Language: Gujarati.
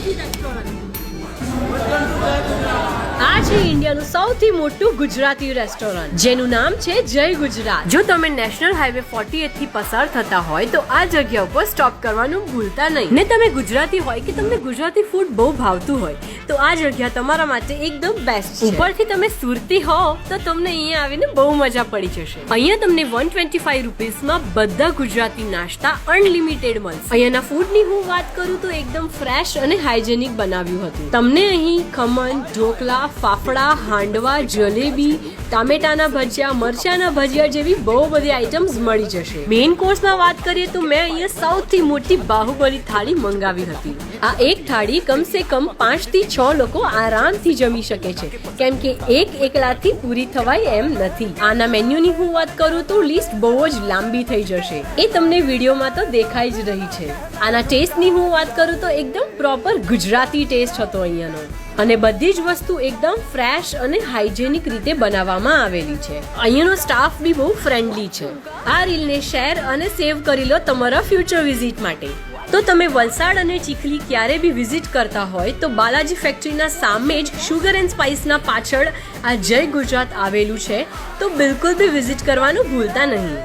ગુજરાતી રેસ્ટોરન્ટ. આ છે ઇન્ડિયાનું સૌથી મોટું ગુજરાતી રેસ્ટોરન્ટ, જેનું નામ છે જય ગુજરાત. જો તમે નેશનલ હાઈવે 48 થી પસાર થતા હોય તો આ જગ્યા ઉપર સ્ટોપ કરવાનું ભૂલતા નહીં. ને તમે ગુજરાતી હોય કે તમને ગુજરાતી ફૂડ બહુ ભાવતું હોય તો આ જગ્યા તમારા માટે એકદમ બેસ્ટ છે. ઉપરથી તમે સુરતી હો તો તમને અહીંયા આવીને બહુ મજા પડી જશે. અહીંયા તમને 125 રૂપીસમાં બધા ગુજરાતી નાસ્તા અનલિમિટેડ મળશે. અહીંયાના ફૂડની હું વાત કરું તો એકદમ ફ્રેશ અને હાઇજેનિક બનાવ્યું હતું. તમને અહીં ખમણ, ઢોકલા, ફાફડા, હાંડવા, જલેબી, ટામેટાના ભજીયા, મરચાના ભજીયા જેવી બહુ બધી આઈટમ્સ મળી જશે. મેઇન કોર્સમાં વાત કરીએ તો મેં અહીંયા સૌથી મોટી બાહુબલી થાળી મંગાવી હતી. આ એક થાળી કમસે કમ 5 થી 6 લોકો આરામથી જમી શકે છે, કેમ કે એક એકલાથી પૂરી થવાય એમ નથી. આના મેન્યુની હું વાત કરું તો લિસ્ટ બહુ જ લાંબી થઈ જશે, એ તમને વિડીયોમાં તો દેખાઈ જ રહી છે. આના ટેસ્ટની હું વાત કરું તો એકદમ પ્રોપર ગુજરાતી ટેસ્ટ હતો અહીંયાનો, અને બધી જ વસ્તુ એકદમ ફ્રેશ અને હાઇજેનિક રીતે બનાવવામાં આવેલી છે. અહીંયાનો સ્ટાફ બી બહુ ફ્રેન્ડલી છે. આ રીલને શેર અને સેવ કરી લો તમારા ફ્યુચર વિઝિટ માટે. તો તમે વલસાડ અને ચીખલી ક્યારે બી વિઝિટ કરતા હોય તો બાલાજી ફેક્ટરીના સામે જ શુગર એન્ડ સ્પાઇસના પાછળ આ જય ગુજરાત આવેલું છે, તો બિલકુલ બી વિઝિટ કરવાનું ભૂલતા નહીં.